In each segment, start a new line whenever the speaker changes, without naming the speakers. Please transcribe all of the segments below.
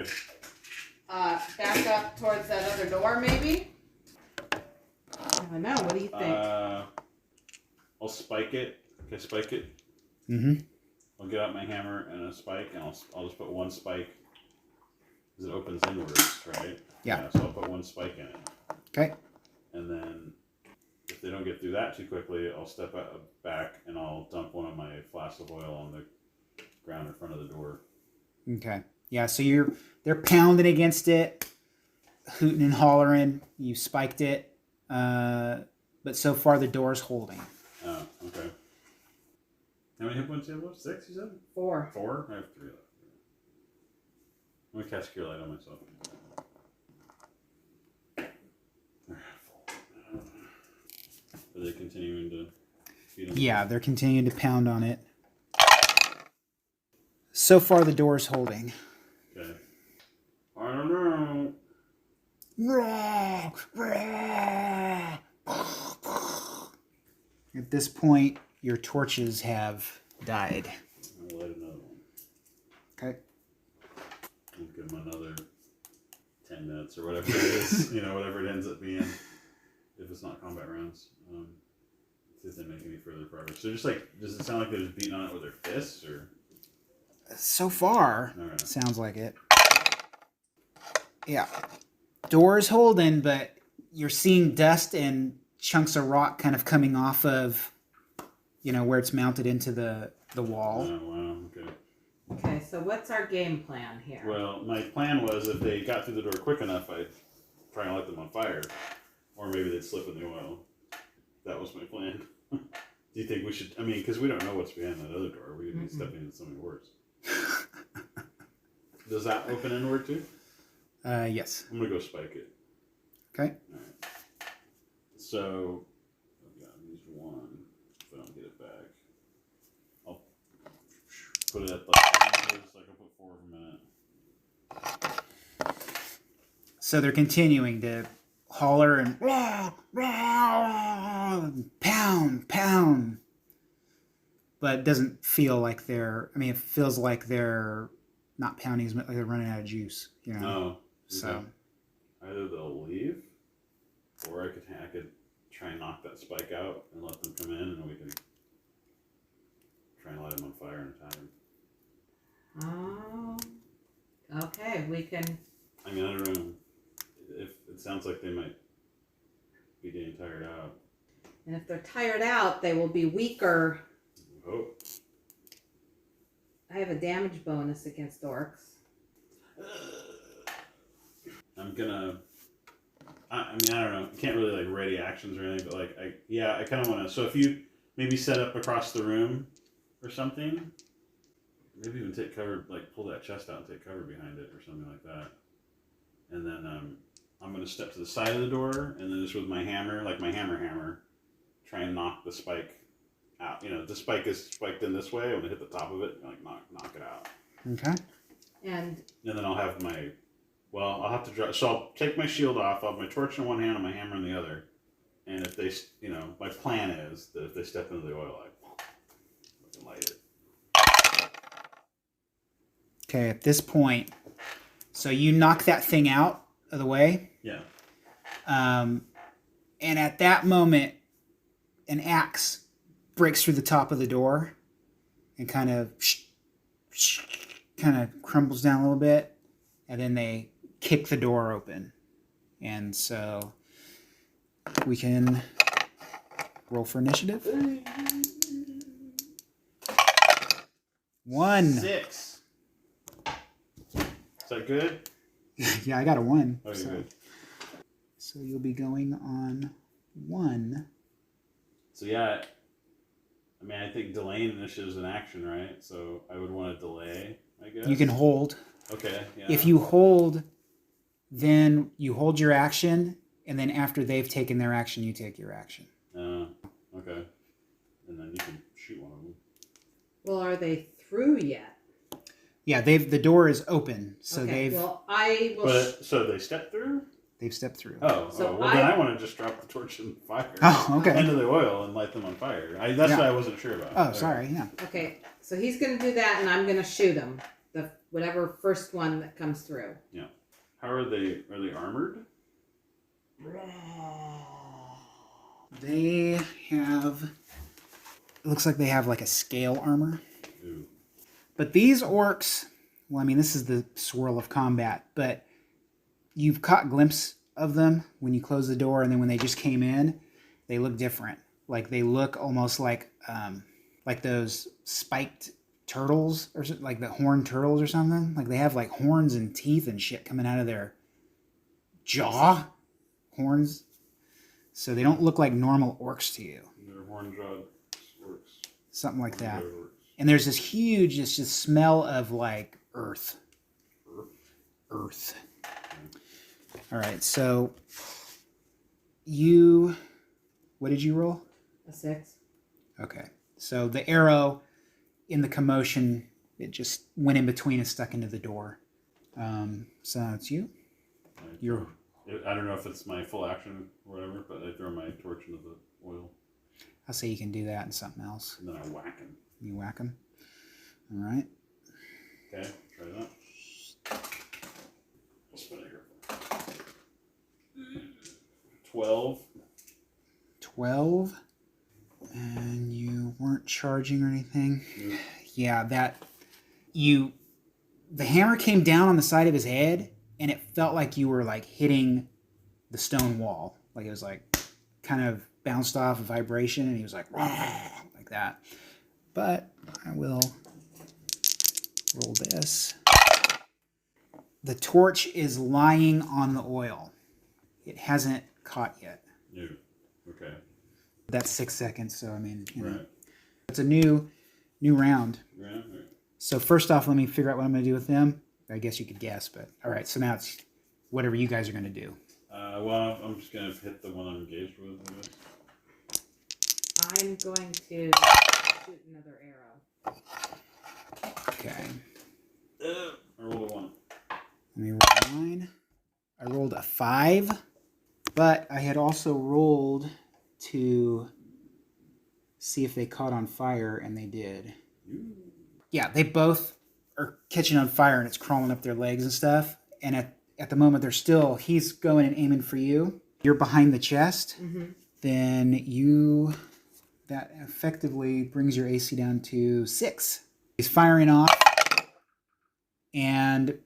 Okay.
Back up towards that other door, maybe? I don't know. What do you think?
I'll spike it. Can I spike it?
Mm-hmm.
I'll get out my hammer and a spike, and I'll just put one spike, because it opens inwards, right?
Yeah.
So I'll put one spike in it.
Okay.
And then, if they don't get through that too quickly, I'll step back and I'll dump one of my flasks of oil on the ground in front of the door.
Okay. Yeah, so they're pounding against it, hooting and hollering. You spiked it, but so far the door's holding.
Oh, okay. How many hit points do you have left? 6, you said?
4.
4? I have 3 left. I'm going to cast Cure Light on myself. Are they continuing to feed them?
Yeah, they're continuing to pound on it. So far the door's holding.
Okay. I don't know.
At this point, your torches have died.
I'll light another one.
Okay.
I'll give them another 10 minutes or whatever it is. Whatever it ends up being. If it's not combat rounds. See if they make any further progress. So just does it sound like they're just beating on it with their fists, or?
So far,
All right.
sounds like it. Yeah. Door's holding, but you're seeing dust and chunks of rock kind of coming off of, where it's mounted into the wall.
Oh, wow, okay.
Okay, so what's our game plan here?
Well, my plan was if they got through the door quick enough, I'd try and light them on fire. Or maybe they'd slip in the oil. That was my plan. Do you think we should, because we don't know what's behind that other door. We could be stepping into something worse. Does that open inward too?
Yes.
I'm going to go spike it.
Okay.
Alright. So, I've got to use 1 if I don't get it back. I'll put it at the so I can put 4 for a minute.
So they're continuing to holler and pound. But it doesn't feel like it feels like they're not pounding as much, like they're running out of juice,
Oh. Okay.
So
either they'll leave, or I could try and knock that spike out and let them come in, and we can try and light them on fire and attack them.
Oh, okay. We can.
I don't know. If it sounds like they might be getting tired out.
And if they're tired out, they will be weaker.
Oh.
I have a damage bonus against orcs.
I'm gonna. I don't know. I can't really ready actions or anything, but I kind of want to. So if you maybe set up across the room or something, maybe even take cover, pull that chest out and take cover behind it or something like that. And then I'm gonna step to the side of the door, and then just with my hammer, my hammer, try and knock the spike out. The spike is spiked in this way. I'm gonna hit the top of it, and knock it out.
okay.
And
then I'll have I'll have to draw. So I'll take my shield off. I'll have my torch in one hand and my hammer in the other. And if they, my plan is that if they step into the oil, I can light it.
Okay, at this point, so you knock that thing out of the way.
Yeah.
And at that moment, an axe breaks through the top of the door and kind of crumbles down a little bit, and then they kick the door open. And so we can roll for initiative. 1.
6. Is that good?
Yeah, I got a 1.
Oh, you're good.
So you'll be going on 1.
So yeah, I think delaying initiative is an action, right? So I would want to delay, I guess.
You can hold.
Okay. Yeah.
If you hold, then you hold your action, and then after they've taken their action, you take your action.
Okay. And then you can shoot one of them.
well, are they through yet?
Yeah, the door is open, so
Okay,
they've
well, I will.
So they step through?
they've stepped through.
Well then I want to just drop the torch in the fire.
Oh, okay.
Into the oil and light them on fire. That's what I wasn't sure about.
Oh, sorry, yeah.
Okay, so he's going to do that, and I'm going to shoot him. the whatever first one that comes through.
Yeah. How are they? Are they armored?
They have. It looks like they have like a scale armor.
Ooh.
But these orcs, well, I mean, this is the swirl of combat, but you've caught a glimpse of them when you close the door, and then when they just came in, they look different. Like they look almost like those spiked turtles, or like the horned turtles or something. Like they have like horns and teeth and shit coming out of their jaw, horns. So they don't look like normal orcs to you.
They're horn-jawed orcs.
Something like that.
Horn-jawed orcs.
And there's this huge, it's just smell of like earth. Earth. All right, so what did you roll?
A 6.
Okay, so the arrow in the commotion, it just went in between and stuck into the door. So it's you. You're.
I don't know if it's my full action or whatever, but I throw my torch into the oil.
I'll say you can do that and something else.
And then I whack him.
You whack him. All right.
Okay, try that. I'll spin it here. 12.
12. And you weren't charging or anything.
Nope.
Yeah, the hammer came down on the side of his head, and it felt like you were like hitting the stone wall. Like it was like kind of bounced off a vibration, and he was like that. But I will roll this. The torch is lying on the oil. It hasn't caught yet.
No. Okay.
That's 6 seconds, so I mean, you know,
Right.
it's a new round.
Yeah. Right.
So first off, let me figure out what I'm going to do with them. I guess you could guess, but all right. So now it's whatever you guys are going to do.
Well, I'm just gonna hit the one I'm engaged with. I guess.
I'm going to shoot another arrow.
Okay.
I rolled a 1.
Let me roll mine. I rolled a 5, but I had also rolled to see if they caught on fire, and they did.
Ooh.
Yeah, they both are catching on fire, and it's crawling up their legs and stuff. And at the moment, he's going and aiming for you. You're behind the chest.
Mm-hmm.
Then that effectively brings your AC down to 6. He's firing off, and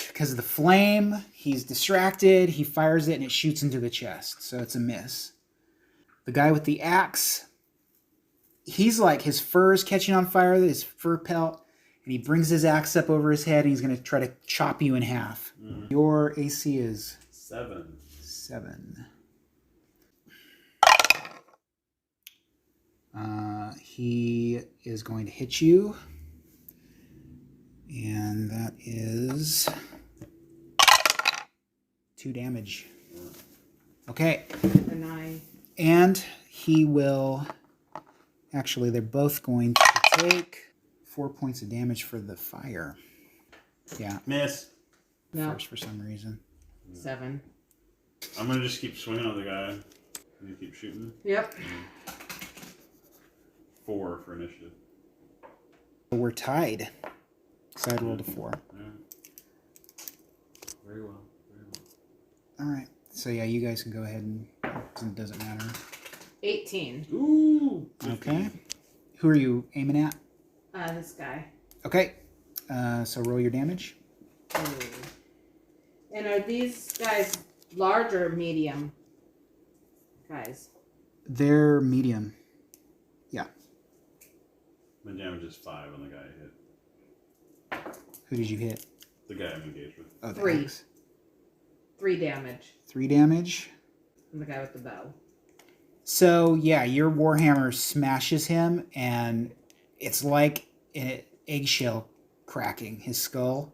because of the flame, he's distracted. He fires it, and it shoots into the chest, so it's a miss. The guy with the axe, he's like, his fur is catching on fire, his fur pelt, and he brings his axe up over his head, and he's going to try to chop you in half. Mm-hmm. Your AC is
7.
7. He is going to hit you, and that is 2 damage. Okay. And he will... Actually, they're both going to take 4 points of damage for the fire. Yeah.
Miss.
No.
First for some reason.
7.
I'm gonna just keep swinging on the guy. You keep shooting.
Yep.
4 for initiative.
We're tied. So I rolled a 4.
Yeah. Very well. Very well.
All right. So yeah, you guys can go ahead and it doesn't matter.
18.
Ooh. 15.
Okay. Who are you aiming at?
This guy.
Okay. So roll your damage.
Ooh. And are these guys large or medium? Guys.
They're medium. Yeah.
My damage is 5 on the guy I hit.
Who did you hit?
The guy I'm engaged with.
Oh, the
3.
axe.
3 damage.
3 damage.
And the guy with the bow.
So yeah, your warhammer smashes him, and it's like an eggshell cracking his skull.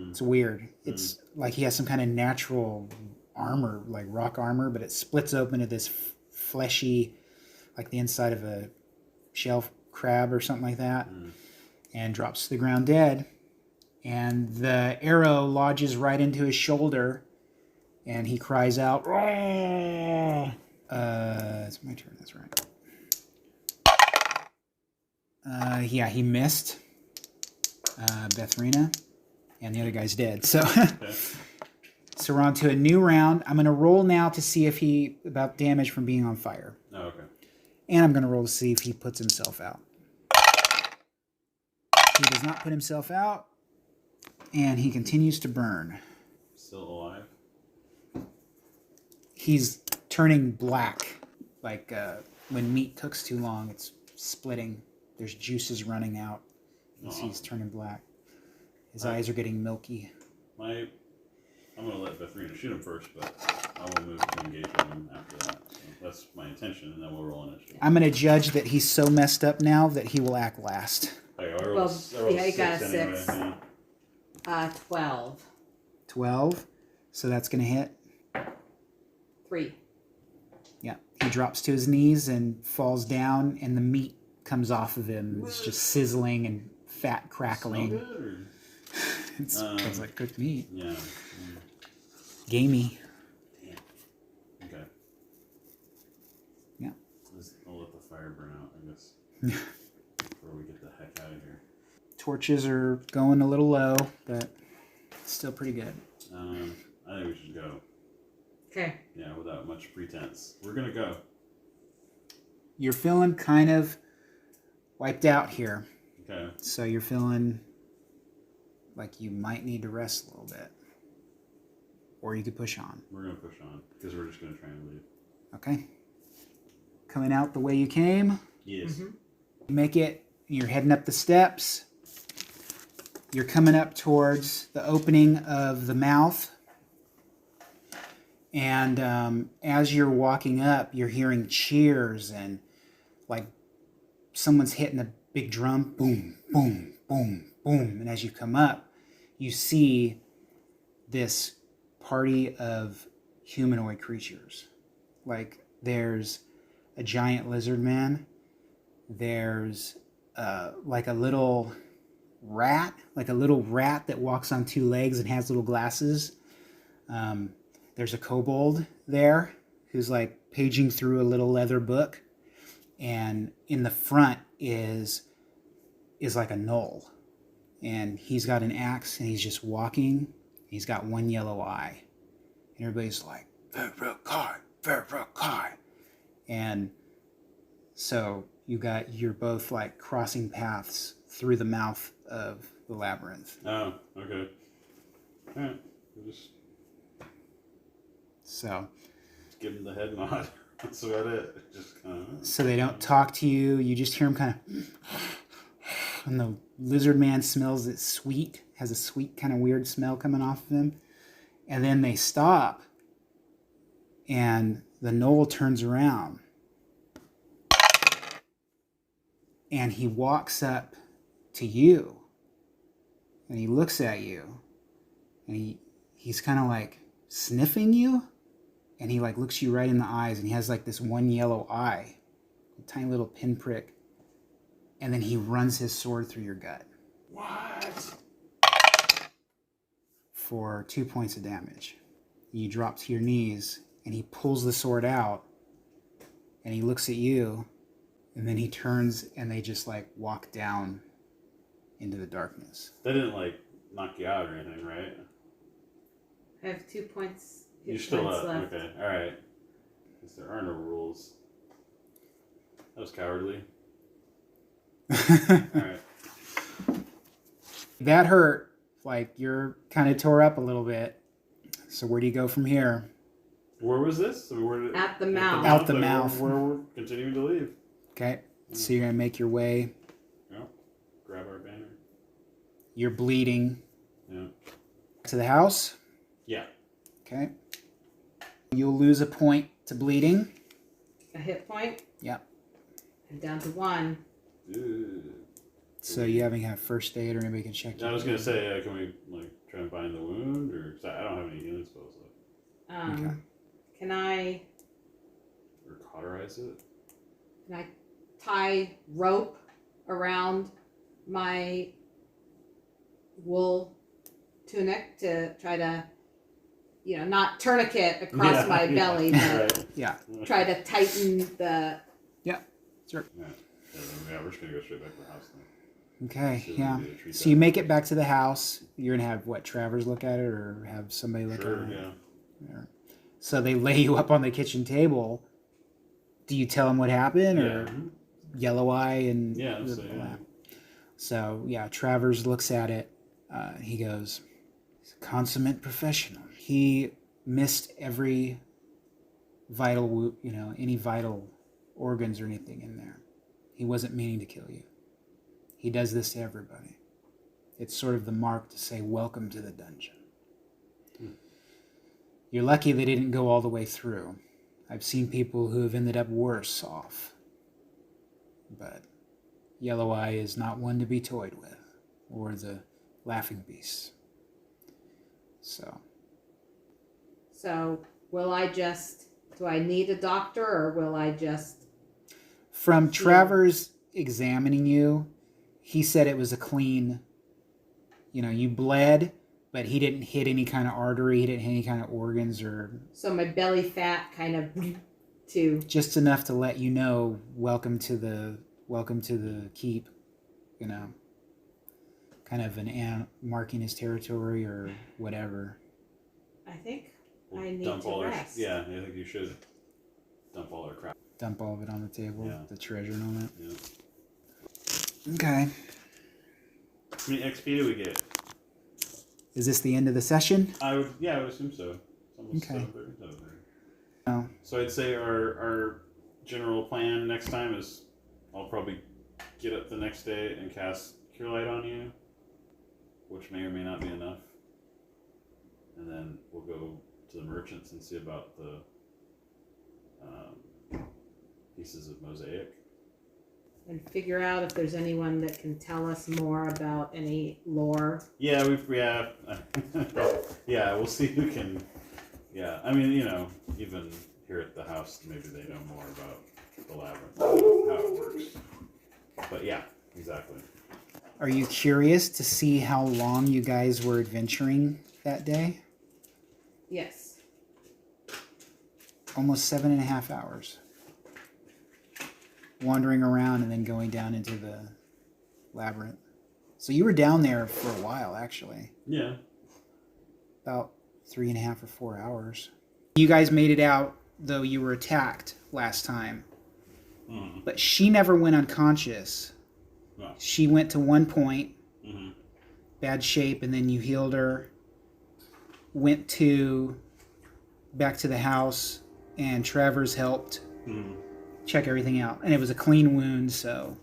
It's weird. It's like he has some kind of natural armor, like rock armor, but it splits open to this fleshy, like the inside of a shell crab or something like that, and drops to the ground dead. And the arrow lodges right into his shoulder, and he cries out, it's my turn, that's right. Yeah, he missed. Bethrina? and the other guy's dead. So,
Okay.
so we're on to a new round. I'm going to roll now to see if about damage from being on fire.
Oh, okay.
And I'm going to roll to see if he puts himself out. He does not put himself out, and he continues to burn.
Still alive?
He's turning black, like when meat cooks too long, it's splitting. There's juices running out. You see he's turning black. His eyes are getting milky.
I'm going to let Bethrina shoot him first, but I will move to engage with him after that. So that's my intention, and then we'll roll initiative.
I'm going to judge that he's so messed up now that he will act last.
Okay, I rolled
he got a
6
6.
anyway, yeah.
12.
12. So that's going to hit.
3.
Yeah. He drops to his knees and falls down, and the meat comes off of him. It's just sizzling and fat crackling.
Smell good, or?
It smells like cooked meat.
Yeah.
Gamey.
Damn. Okay.
Yeah.
I'll let the fire burn out, I guess. Before we get the heck out of here.
Torches are going a little low, but still pretty good.
I think we should go.
Okay.
Yeah, without much pretense. We're going to go.
You're feeling kind of wiped out here.
Okay.
So you're feeling like you might need to rest a little bit. Or you could push on.
We're going to push on, because we're just going to try and leave.
Okay. Coming out the way you came.
Yes.
You make it. You're heading up the steps. You're coming up towards the opening of the mouth. And as you're walking up, you're hearing cheers and like someone's hitting a big drum. Boom, boom, boom, boom. And as you come up, you see this party of humanoid creatures. Like there's a giant lizard man. There's like a little rat that walks on 2 legs and has little glasses. There's a kobold there who's like paging through a little leather book, and in the front is like a gnoll, and he's got an axe and he's just walking. He's got one yellow eye, and everybody's like Vervakai. And so you're both like crossing paths through the mouth of the labyrinth.
Oh, okay. All right. We'll just
So
give him the head nod. That's about it. Just kind of.
So they don't talk to you. You just hear him kind of, and the lizard man smells it sweet, has a sweet kind of weird smell coming off of him. And then they stop, and the gnoll turns around, and he walks up to you, and he looks at you, and he's kind of like sniffing you, and he like looks you right in the eyes, and he has like this one yellow eye, a tiny little pinprick, and then he runs his sword through your gut.
What?
For 2 points of damage. You drop to your knees, and he pulls the sword out, and he looks at you, and then he turns, and they just like walk down into the darkness.
They didn't like knock you out or anything, right?
I have 2 points.
You're still
points
up.
left.
Okay. All right. Because there are no rules. That was cowardly. All right.
That hurt. Like, you're kind of tore up a little bit. So where do you go from here?
Where was this? I mean, where did,
At the mouth.
Out the
Like,
mouth.
Where we're continuing to leave.
Okay. So you're going to make your way.
Yeah. Grab our banner.
You're bleeding.
Yeah.
To the house.
Yeah.
Okay. You'll lose a point to bleeding.
A hit point.
Yep.
I'm down to 1.
Ooh.
So you haven't had first aid or anybody can check you.
I was gonna say, can we like try and bind the wound, or 'cause I don't have any healing spells left,
Okay.
Can I
or cauterize it?
tie rope around my wool tunic to try to, not tourniquet across my belly, but
Right.
Yeah.
try to tighten the.
Sure.
Yeah. Yeah, we're just gonna go straight back to the house then.
Okay,
So
yeah.
maybe treat
So
that.
you make it back to the house. You're gonna have what, Travers look at it, or have somebody look
Sure,
at it?
yeah.
So they lay you up on the kitchen table. Do you tell them what happened,
Yeah.
or yellow eye and
Yeah, so, yeah.
So yeah, Travers looks at it. He goes, "He's a consummate professional. He missed every vital, any vital organs or anything in there. He wasn't meaning to kill you. He does this to everybody. It's sort of the mark to say, welcome to the dungeon. You're lucky they didn't go all the way through. I've seen people who have ended up worse off. But Yellow Eye is not one to be toyed with, or the laughing beast. So
will I just, do I need a doctor or will I just...
from Travers examining you, he said it was a clean, you bled, but he didn't hit any kind of artery, he didn't hit any kind of organs, or
So my belly fat kind of to...
just enough to let you know, welcome to the keep, kind of marking his territory or whatever.
I think
We'll
I need
dump
to
all our,
rest.
yeah, I think you should dump all our crap.
Dump all of it on the table,
Yeah.
the treasure and all that.
Yeah.
Okay.
How many XP do we get?
Is this the end of the session?
I would assume so. It's almost
Okay.
7:30.
No.
So I'd say our general plan next time is I'll probably get up the next day and cast Cure Light on you, which may or may not be enough. And then we'll go to the merchants and see about the pieces of mosaic.
And figure out if there's anyone that can tell us more about any lore.
Yeah, we'll see who can. Yeah, I mean, even here at the house, maybe they know more about the labyrinth, how it works. But yeah, exactly.
Are you curious to see how long you guys were adventuring that day?
Yes.
Almost 7.5 hours. Wandering around and then going down into the labyrinth. So you were down there for a while, actually.
Yeah.
About 3.5 or 4 hours. You guys made it out, though you were attacked last time.
Mm-hmm.
But she never went unconscious.
No.
She went to one point,
Mm-hmm.
bad shape, and then you healed her. Went back to the house, and Travers helped check everything out. And it was a clean wound, so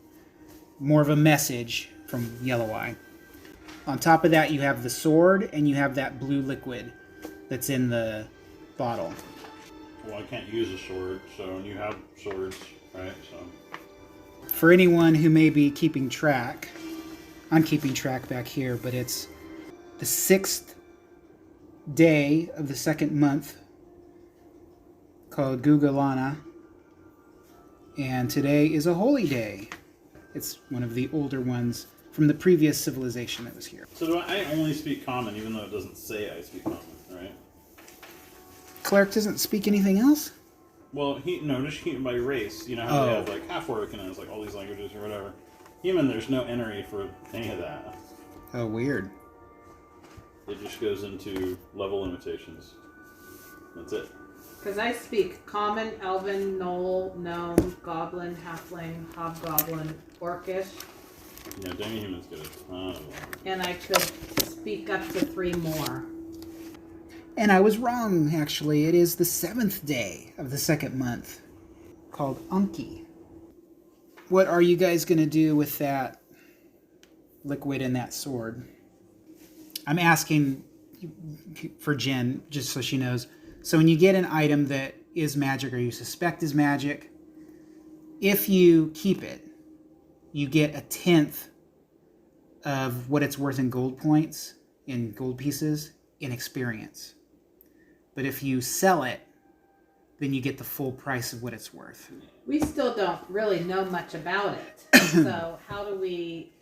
more of a message from Yellow Eye. On top of that, you have the sword, and you have that blue liquid that's in the bottle.
Well, I can't use a sword, and you have swords, right? So.
For anyone who may be keeping track, I'm keeping track back here, but it's the 6th day of the 2nd month, called Gugalana, and today is a holy day. It's one of the older ones from the previous civilization that was here.
So do I only speak common, even though it doesn't say I speak common, right?
Cleric doesn't speak anything else?
Well, just by race. You know how they have like half orc and it's like all these languages or whatever. Human, there's no entry for any of that.
Oh, weird.
It just goes into level limitations. That's it.
Because I speak common, elven, gnoll, gnome, goblin, halfling, hobgoblin, orcish,
Yeah, dang humans get a ton of language.
and I could speak up to 3 more.
And I was wrong, actually. It is the 7th day of the 2nd month, called Unki. What are you guys going to do with that liquid and that sword? I'm asking for Jen, just so she knows. So when you get an item that is magic or you suspect is magic, if you keep it, you get 1/10 of what it's worth in gold points, in gold pieces, in experience. But if you sell it, then you get the full price of what it's worth.
We still don't really know much about it. So how do we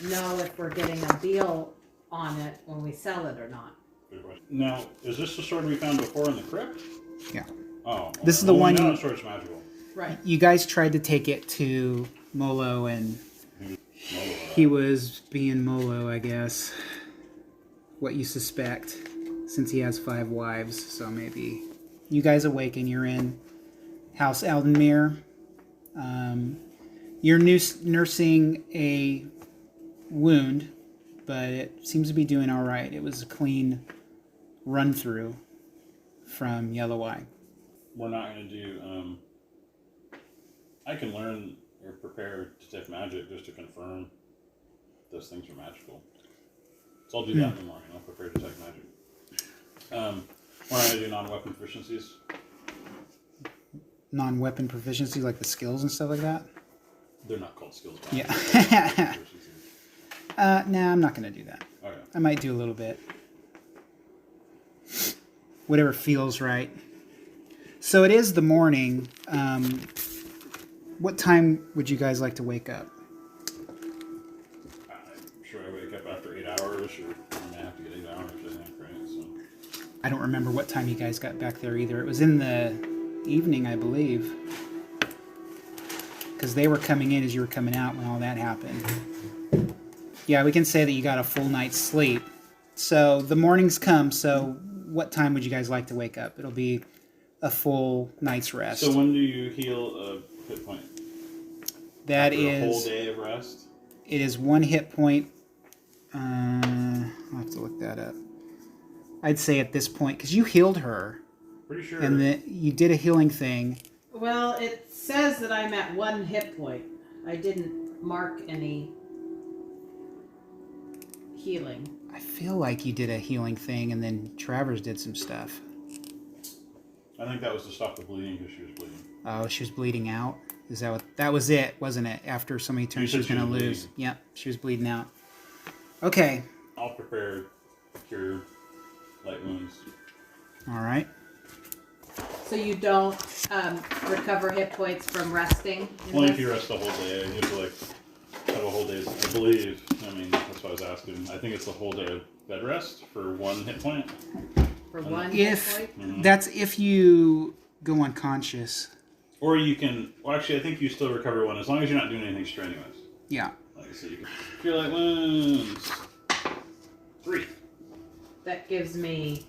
know if we're getting a deal on it when we sell it or not?
Good question. Now, is this the sword we found before in the crypt?
Yeah.
Oh.
This is the one
No,
you-
the sword's magical.
Right.
You guys tried to take it to Molo, and He was being Molo, I guess. What you suspect, since he has 5 wives. So maybe you guys awaken. You're in House Aldenmere. You're nursing a wound, but it seems to be doing all right. It was a clean run through from Yellow Eye.
We're not going to do. I can learn or prepare detect magic just to confirm those things are magical. So I'll do that in the morning. I'll prepare detect magic. We're not going to do non-weapon proficiencies.
Non-weapon proficiency, like the skills and stuff like that?
They're not called skills.
Yeah. Nah, I'm not going to do that.
Okay.
I might do a little bit. Whatever feels right. So it is the morning. What time would you guys like to wake up?
I'm sure I wake up after 8 hours, or I may have to get 8 hours, I think, right? So.
I don't remember what time you guys got back there either. It was in the evening, I believe. Because they were coming in as you were coming out when all that happened. Yeah, we can say that you got a full night's sleep. So the morning's come, so what time would you guys like to wake up? It'll be a full night's rest.
So when do you heal a hit point?
That
After
is
a whole day of rest?
It is 1 hit point. I'll have to look that up. I'd say at this point, because you healed her.
Pretty sure.
And then you did a healing thing.
Well, it says that I'm at 1 hit point. I didn't mark any healing.
I feel like you did a healing thing, and then Travers did some stuff.
I think that was to stop the bleeding because she was bleeding.
Oh, she was bleeding out? Is that what... That was it, wasn't it? After so many turns, she was going to lose.
Bleeding.
Yep, she was bleeding out. Okay.
I'll prepare cure light wounds.
All right.
So you don't recover hit points from resting?
Only if you rest the whole day. You have to have a whole day. I believe. I mean, that's what I was asking. I think it's the whole day of bed rest for 1 hit point.
For 1 hit
If
point?
Mm-hmm.
that's if you go unconscious.
Or you can. Well, actually, I think you still recover 1 as long as you're not doing anything strenuous.
Yeah.
Like I said, you can cure light wounds. 3.
That gives me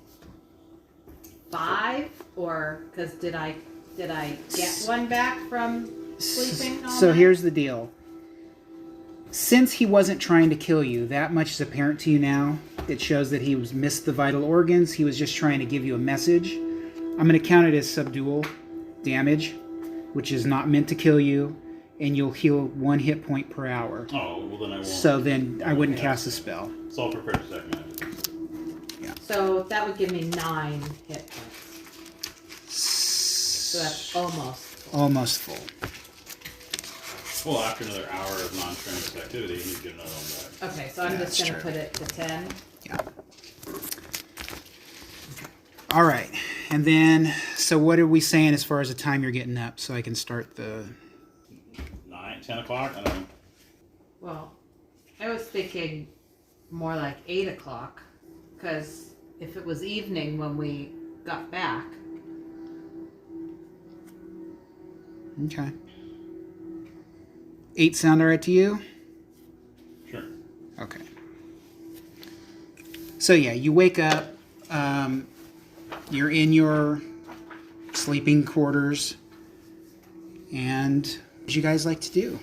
5, or because did I get 1 back from sleeping all
So
night?
here's the deal. Since he wasn't trying to kill you, that much is apparent to you now. It shows that he was missed the vital organs. He was just trying to give you a message. I'm going to count it as subdual damage, which is not meant to kill you, and you'll heal 1 hit point per hour.
Oh, well then I won't.
So then I wouldn't cast a spell.
So I'll prepare detect magic.
So that would give me 9 hit points. So that's
Almost full.
Well, after another hour of non-strenuous activity, you get another 1 back.
okay. So I'm
Yeah,
just
that's
gonna
true.
put it to 10.
Yeah. All right. And then, so what are we saying as far as the time you're getting up so I can start the...
9, 10 o'clock? I don't know.
Well, I was thinking more like 8 o'clock, because if it was evening when we got back,
Okay. 8 sound all right to you?
Sure.
Okay. So yeah, you wake up. You're in your sleeping quarters. And what would you guys like to do?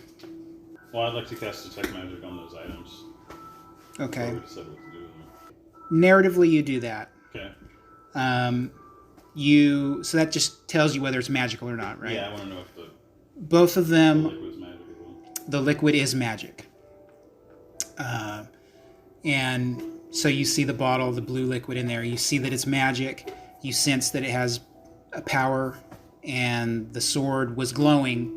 Well, I'd like to cast detect magic on those items.
Okay.
Before we decide what to do with them.
Narratively, you do that.
Okay.
So that just tells you whether it's magical or not, right?
Yeah, I want to know if the
Both of them,
liquid's magic as well.
the liquid is magic. And so you see the bottle, the blue liquid in there. You see that it's magic. You sense that it has a power, and the sword was glowing.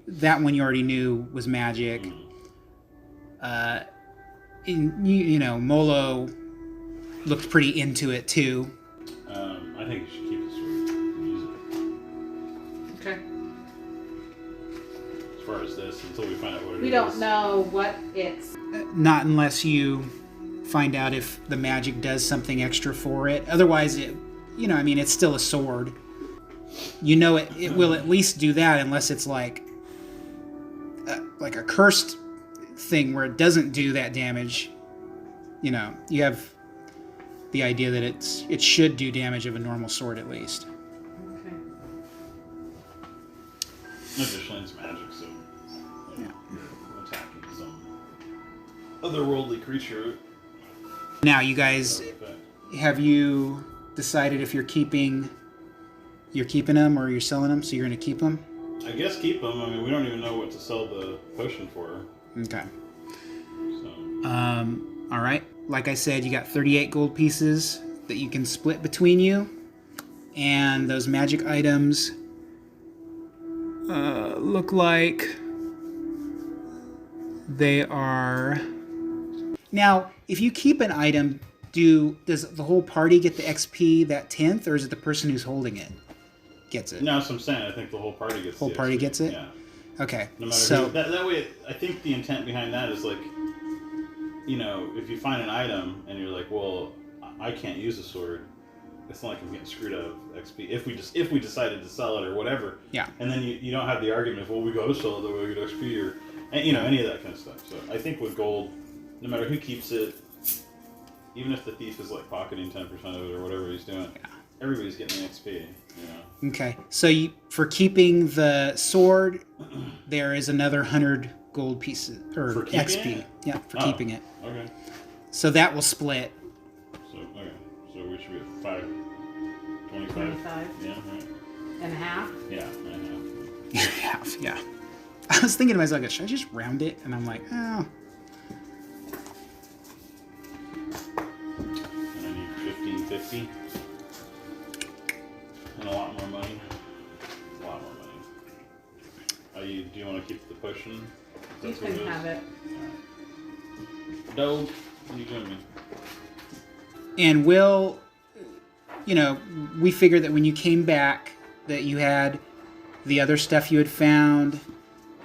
That one you already knew was magic. Molo looked pretty into it too.
I think you should keep the sword and use it.
okay.
As far as this, until we find out what it is.
We don't know what it's.
Not unless you find out if the magic does something extra for it. Otherwise, it's still a sword. It will at least do that unless it's like a cursed thing where it doesn't do that damage, you know, you have the idea that it should do damage of a normal sword at least.
Okay.
Additionally, it's magic, so
Yeah.
you're attacking some otherworldly creature.
Now, you guys,
without effect.
have you decided if you're keeping them or you're selling them? So you're going to keep them?
I guess keep them. I mean, we don't even know what to sell the potion for.
Okay.
So
All right. Like I said, you got 38 gold pieces that you can split between you, and those magic items look like they are. Now, if you keep an item, does the whole party get the XP that 10th, or is it the person who's holding it gets it?
no, that's what I'm saying. I think the whole party gets.
Whole
the
party
XP.
gets it?
Yeah.
Okay.
No matter
So
who, that way, I think the intent behind that is like, you know, if you find an item and you're like, well, I can't use a sword, it's not like I'm getting screwed out of XP. If we decided to sell it or whatever.
Yeah.
And then you don't have the argument of, well, we got to sell it, that way we get XP or, and, you know, any of that kind of stuff. So I think with gold, no matter who keeps it, even if the thief is like pocketing 10% of it or whatever he's doing, everybody's getting an XP. You know.
Okay. So for keeping the sword, there is another 100 gold pieces or
For keeping
XP.
it?
Yeah, for
Oh.
keeping it.
Okay.
So that will split.
So we should be at 25.
25
Yeah. Right.
and a half.
Yeah.
Half, yeah. I was thinking to myself, should I just round it? And I'm like, oh.
And I need 1550. And a lot more money. A lot more money. Do you want to keep the potion?
You can have it.
No. What are you doing, man?
And Will, you know, we figured that when you came back that you had the other stuff you had found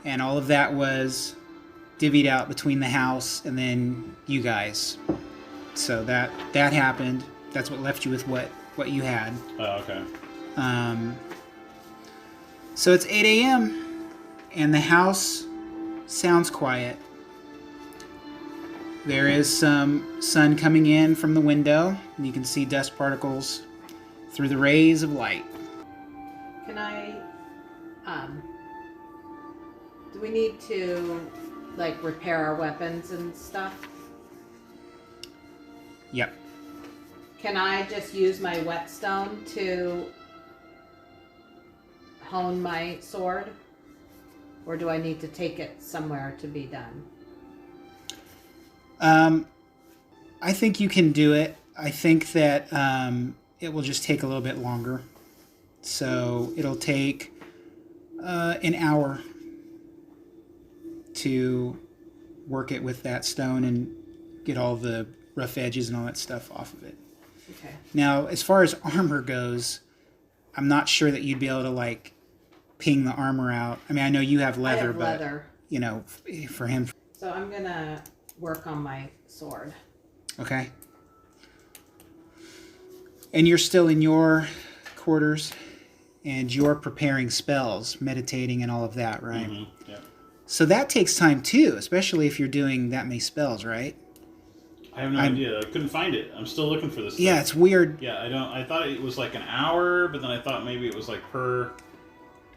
and all of that was divvied out between the house and then you guys. So that happened. That's what left you with what you had.
Oh, okay.
So it's 8 a.m. and the house sounds quiet. There is some sun coming in from the window, and you can see dust particles through the rays of light.
Can I, do we need to, like, repair our weapons and stuff?
Yep.
Can I just use my whetstone to hone my sword? Or do I need to take it somewhere to be done?
I think you can do it. I think that it will just take a little bit longer. So it'll take an hour to work it with that stone and get all the rough edges and all that stuff off of it.
Okay.
Now, as far as armor goes, I'm not sure that you'd be able to, like, ping the armor out. I mean, I know you have leather,
I have
but,
leather.
you know, for him.
So I'm gonna work on my sword.
Okay. And you're still in your quarters, and you're preparing spells, meditating and all of that, right?
Mm-hmm. Yeah.
So that takes time, too, especially if you're doing that many spells, right?
I have no idea. I couldn't find it. I'm still looking for this.
Yeah,
stuff.
it's weird.
Yeah, I thought it was like an hour, but then I thought maybe it was like per,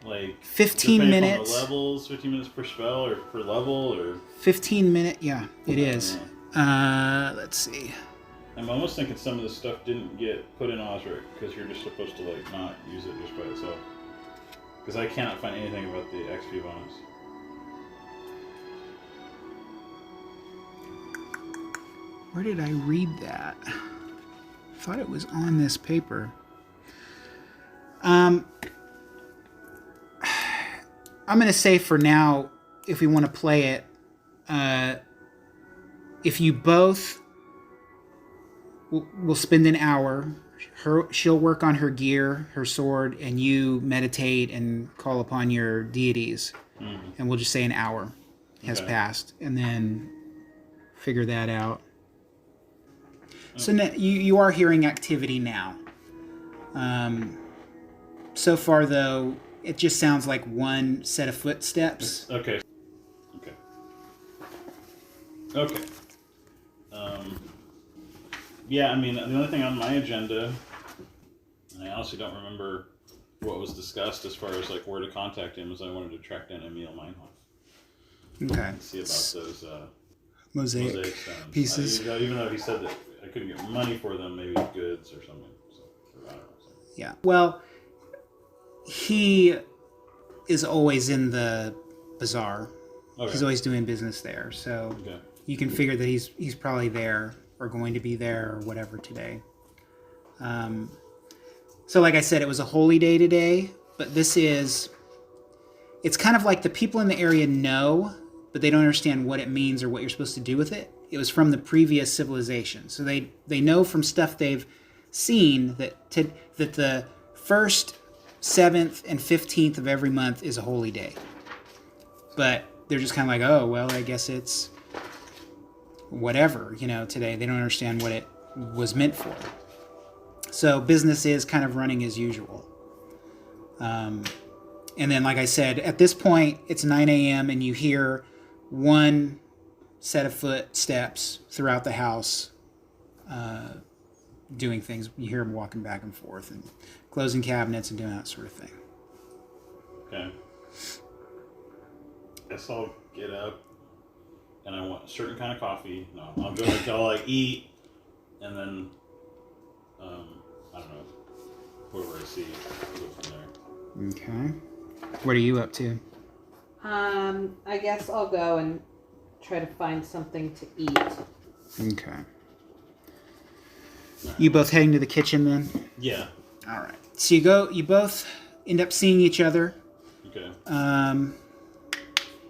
like
15
depending on
minutes.
the levels, 15 minutes per spell or per level, or
15 minute, yeah, it is. Let's see.
I'm almost thinking some of this stuff didn't get put in Osric because you're just supposed to like not use it just by itself. Because I cannot find anything about the XP bonus.
Where did I read that? I thought it was on this paper. I'm going to say for now, if we want to play it, if you both will spend an hour, she'll work on her gear, her sword, and you meditate and call upon your deities.
Mm-hmm.
And we'll just say an hour has passed, and then figure that out. So now, you are hearing activity now. So far, though, it just sounds like one set of footsteps.
Okay. Okay. Okay. Yeah, I mean, the only thing on my agenda, and I honestly don't remember what was discussed as far as like where to contact him, is I wanted to track down Emil Meinhof
Okay.
and see about those
Mosaic
stones.
pieces.
Even though he said that I couldn't get money for them, maybe goods or something. So, or I don't know.
Yeah. Well, he is always in the bazaar.
Okay.
He's always doing business there, so
Okay.
you can figure that he's probably there or going to be there or whatever today. So like I said, it was a holy day today, but it's kind of like the people in the area know, but they don't understand what it means or what you're supposed to do with it. It was from the previous civilization. So they know from stuff they've seen that the 1st, 7th, and 15th of every month is a holy day. But they're just kind of like, oh, well, I guess it's whatever, today. They don't understand what it was meant for. So business is kind of running as usual. And then, like I said, at this point, it's 9 a.m. and you hear one set of footsteps throughout the house doing things. You hear them walking back and forth and closing cabinets and doing that sort of thing.
Okay. Guess I'll get up and I want a certain kind of coffee. No, I'll go until I eat and then, I don't know, whoever I see, I'll go from there.
Okay. What are you up to?
I guess I'll go and try to find something to eat.
Okay. You both heading to the kitchen then?
Yeah.
All right. So you both end up seeing each other.
Okay.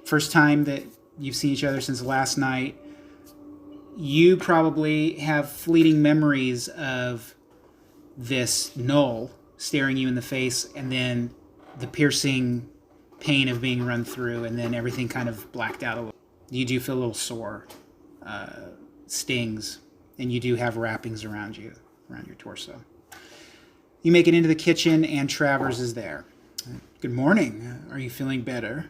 First time that you've seen each other since last night. You probably have fleeting memories of this knoll staring you in the face, and then the piercing pain of being run through, and then everything kind of blacked out a little. You do feel a little sore, stings, and you do have wrappings around your torso. You make it into the kitchen, and Travers is there. Good morning. Are you feeling better?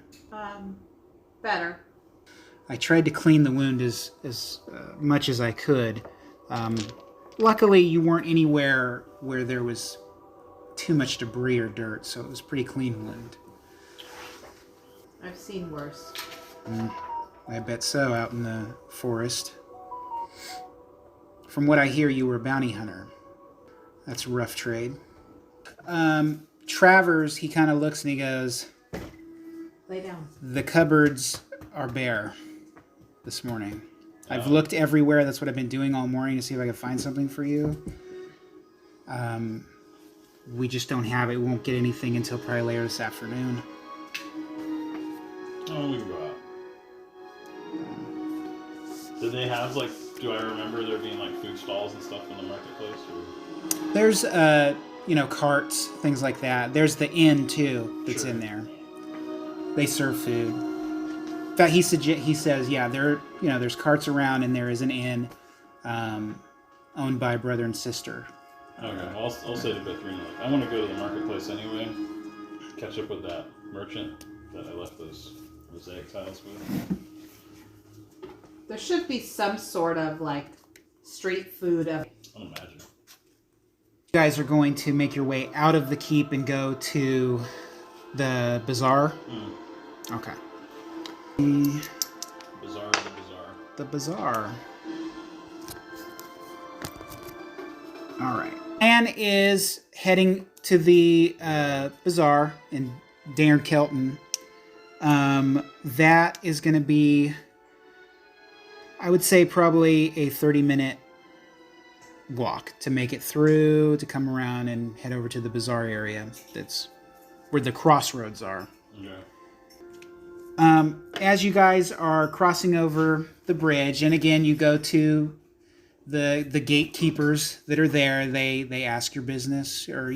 Better.
I tried to clean the wound as much as I could. Luckily, you weren't anywhere where there was too much debris or dirt, so it was a pretty clean wound.
I've seen worse.
I bet so, out in the forest. From what I hear, you were a bounty hunter. That's a rough trade. Travers, he kind of looks and he goes,
Lay down.
the cupboards are bare this morning. I've looked everywhere. That's what I've been doing all morning to see if I can find something for you. We just don't have it. We won't get anything until probably later this afternoon.
Oh, we can go out. Did they have, like, do I remember there being, like, food stalls and stuff in the marketplace? Or?
There's, carts, things like that. There's the inn, too, that's in there. They serve food. In fact, he says, yeah, there's carts around, and there is an inn owned by a brother and sister.
Okay, well, I'll say to Bethrina, like, I want to go to the marketplace anyway, catch up with that merchant that I left those mosaic tiles with.
There should be some sort of, like, street food of...
I don't imagine.
You guys are going to make your way out of the keep and go to the bazaar? Okay. The bazaar. All right. Anne is heading to the bazaar in Darren Kelton. That is going to be, I would say, probably a 30-minute walk to make it through, to come around and head over to the bazaar area. That's where the crossroads are.
Okay.
As you guys are crossing over the bridge, and again, you go to the gatekeepers that are there. They ask your business, or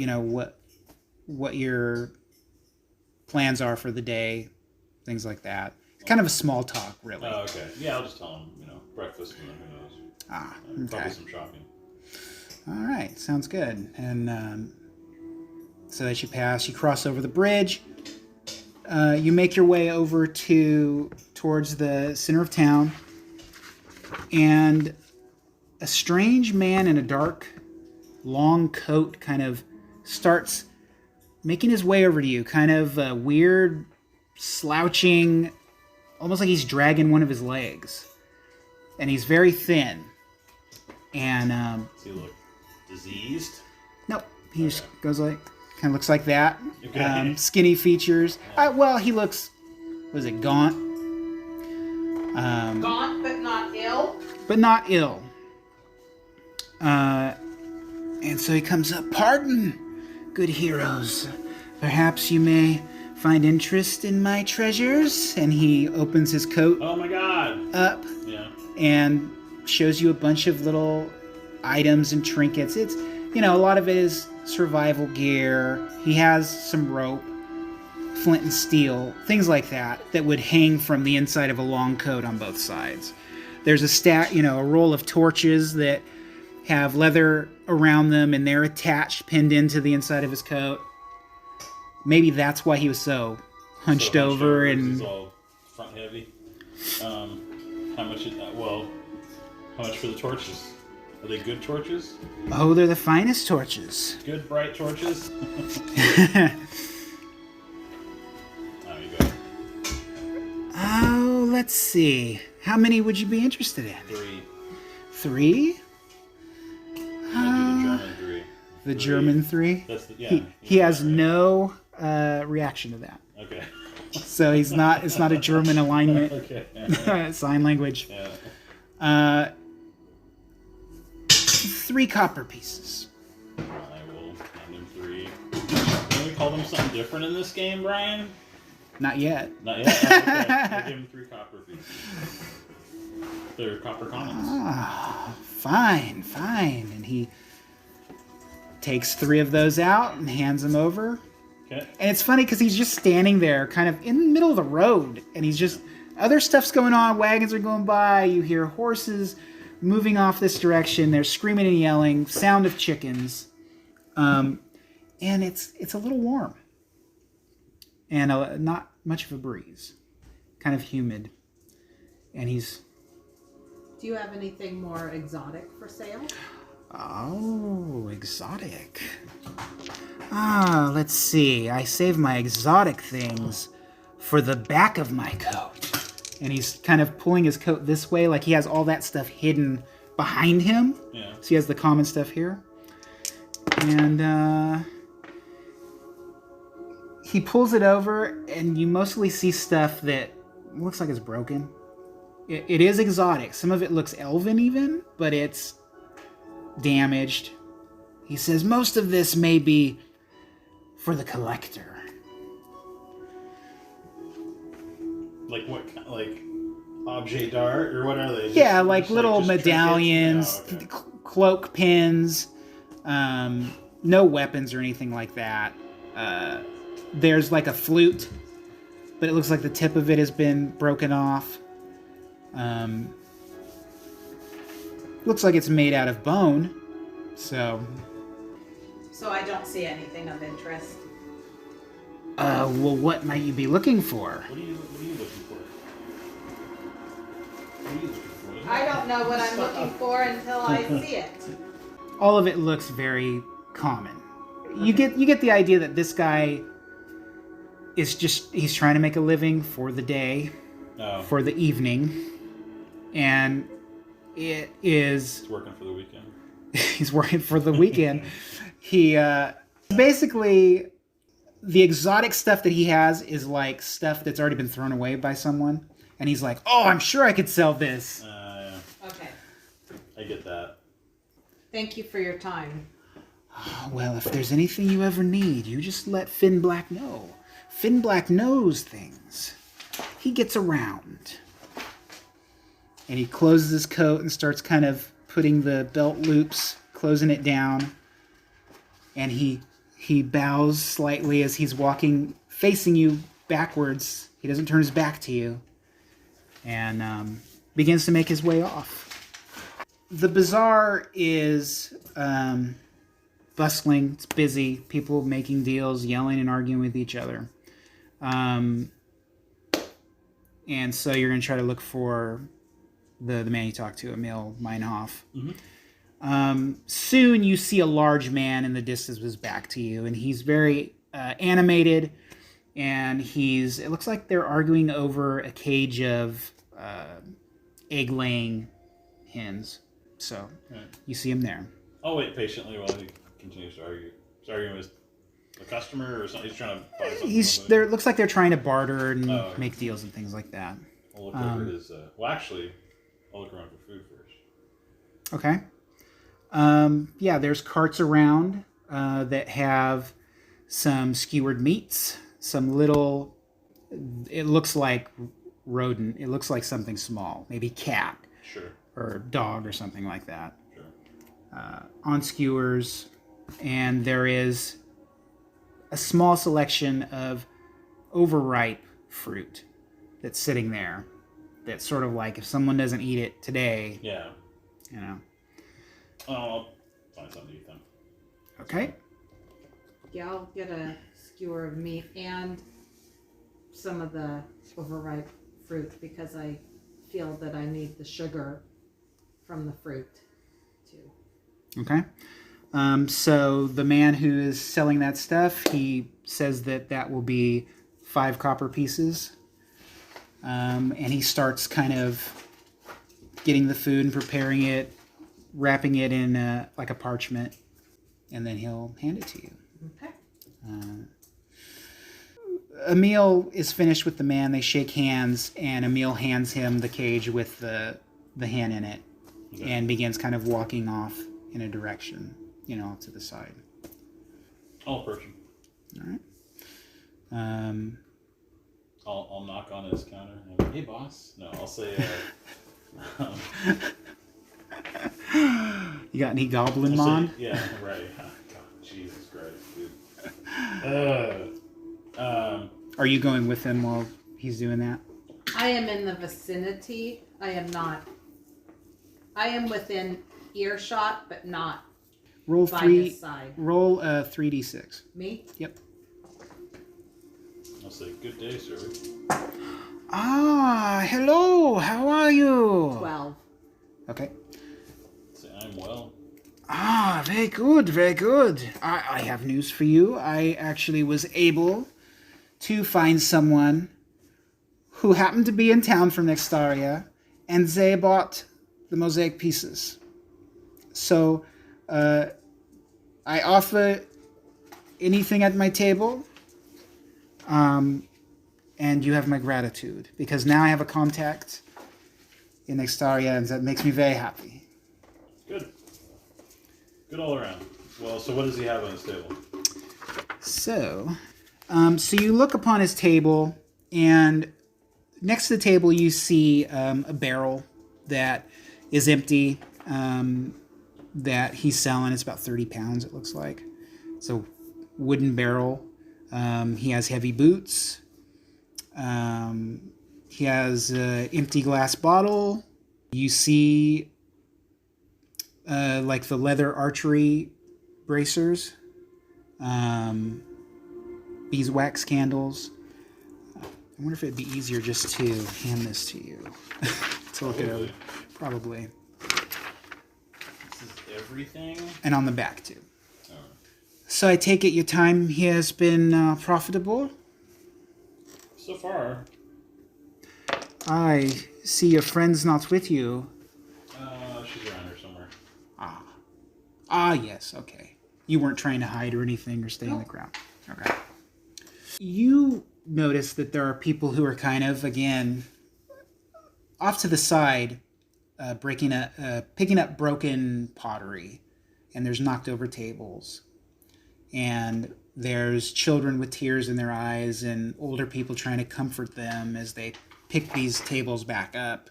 what your plans are for the day, things like that. It's kind of a small talk, really.
Oh, okay. Yeah, I'll just tell them, breakfast and then who knows.
Okay.
Probably some shopping.
All right, sounds good. And so as you cross over the bridge. You make your way over towards the center of town. and a strange man in a dark, long coat kind of starts making his way over to you, kind of weird, slouching, almost like he's dragging one of his legs. And he's very thin. And,
Does he look diseased?
nope, he just goes like, kind of looks like that.
Okay.
Skinny features. Well, he looks, was it gaunt?
Gaunt but not ill.
But not ill. And so he comes up, "Pardon, good heroes. Perhaps you may find interest in my treasures." And he opens his coat
Oh my god.
up
Yeah.
and shows you a bunch of little items and trinkets. It's, a lot of it is survival gear. He has some rope, flint and steel, things like that would hang from the inside of a long coat on both sides. There's a stack, a roll of torches that have leather around them, and they're attached, pinned into the inside of his coat. Maybe that's why he was so hunched over and...
He's all front heavy. How much? How much for the torches? Are they good torches?
Oh, they're the finest torches.
Good bright torches. There you go.
Oh, let's see. How many would you be interested in?
3.
3?
I'll do the German 3.
The German 3?
That's the, yeah.
He has no reaction to that.
Okay.
So it's not a German alignment.
Okay.
Sign language.
Yeah.
3 copper pieces.
I will hand him 3. Can we call them something different in this game, Brian?
Not yet.
Not yet. Oh, okay. I'll give him 3 copper pieces. They're copper commons.
Ah, fine. And he takes 3 of those out and hands them over.
Okay.
And it's funny because he's just standing there kind of in the middle of the road, and he's just, other stuff's going on, wagons are going by, you hear horses moving off this direction, they're screaming and yelling, sound of chickens, and it's a little warm, and not much of a breeze, kind of humid, and he's...
Do you have anything more exotic for sale?
Oh, exotic. Let's see. I save my exotic things for the back of my coat. And he's kind of pulling his coat this way, like he has all that stuff hidden behind him.
Yeah.
So he has the common stuff here. And he pulls it over, and you mostly see stuff that looks like it's broken. It is exotic. Some of it looks elven even, but it's damaged. He says most of this may be for the collector.
Like what? Like objet d'art, or what are they?
Yeah, like little
just
medallions,
trinkets? Oh, okay.
cloak pins, no weapons or anything like that. There's like a flute, but it looks like the tip of it has been broken off. Looks like it's made out of bone, so...
So I don't see anything of interest.
Well, what might you be looking for?
What are you looking for? What are you looking for?
I don't know what I'm looking for until I see it.
All of it looks very common. You get the idea that this guy is just, he's trying to make a living for the day, for the evening, and it is...
He's working for the weekend.
He's working for the weekend. He, basically, the exotic stuff that he has is like stuff that's already been thrown away by someone, and he's like, oh, I'm sure I could sell this.
Yeah.
Okay.
I get that.
Thank you for your time.
Well, if there's anything you ever need, you just let Finn Black know. Finn Black knows things. He gets around. And he closes his coat and starts kind of putting the belt loops, closing it down. And he bows slightly as he's walking, facing you backwards. He doesn't turn his back to you. And begins to make his way off. The bazaar is bustling. It's busy. People making deals, yelling and arguing with each other. And so you're going to try to look for the man you talked to, Emil Meinhof.
Mm-hmm.
Soon you see a large man in the distance with his back to you, and he's very animated, and it looks like they're arguing over a cage of egg-laying hens. So
Right.
you see him there.
I'll wait patiently while he continues to argue. He's arguing with a customer or something. He's trying to buy something.
There looks like they're trying to barter and
okay.
make deals and things like that.
I'll look over his. Well, actually, I'll look around for food first.
Okay. Yeah, there's carts around that have some skewered meats, some little. It looks like rodent. It looks like something small, maybe cat.
Sure.
Or dog or something like that.
Sure.
On skewers, and there is a small selection of overripe fruit that's sitting there. That's sort of like if someone doesn't eat it today,
Yeah.
you know.
Oh, I'll find something to eat then.
Okay.
Yeah, I'll get a skewer of meat and some of the overripe fruit because I feel that I need the sugar from the fruit too.
Okay. So the man who is selling that stuff, he says that will be 5 copper pieces. And he starts kind of getting the food and preparing it, wrapping it in like a parchment, and then he'll hand it to you.
Okay.
Emil is finished with the man. They shake hands, and Emil hands him the cage with the hen in it, and begins kind of walking off in a direction, to the side.
I'll approach him.
All right.
I'll knock on his counter. And I'm like, hey, boss. No, I'll say.
You got any goblin mon?
Yeah, right. God, Jesus Christ, dude.
Are you going with him while he's doing that?
I am in the vicinity. I am not. I am within earshot, but not
Roll
by
3.
his side.
Roll 3d6.
Me?
Yep.
I'll say, good day, sir.
Ah, hello. How are you?
12.
Okay.
Say, I'm well.
Ah, very good, very good. I have news for you. I actually was able to find someone who happened to be in town from Nextaria, and they bought the mosaic pieces. So, I offer anything at my table, and you have my gratitude, because now I have a contact in Nextaria, and that makes me very happy.
Good. Good all around. Well, so what does he have on his table?
So you look upon his table, and next to the table you see a barrel that is empty, that he's selling. It's about 30 pounds, it looks like. It's a wooden barrel. He has heavy boots. He has an empty glass bottle. You see like the leather archery bracers, beeswax candles. I wonder if it'd be easier just to hand this to you. To look it over. Probably.
This is everything?
And on the back, too.
Oh.
So I take it your time here has been profitable?
So far.
I see your friend's not with you.
She's around here somewhere.
Ah, yes, okay. You weren't trying to hide or anything or stay in the crowd. Okay. You notice that there are people who are kind of, again, off to the side, picking up broken pottery, and there's knocked over tables, and there's children with tears in their eyes and older people trying to comfort them as they pick these tables back up,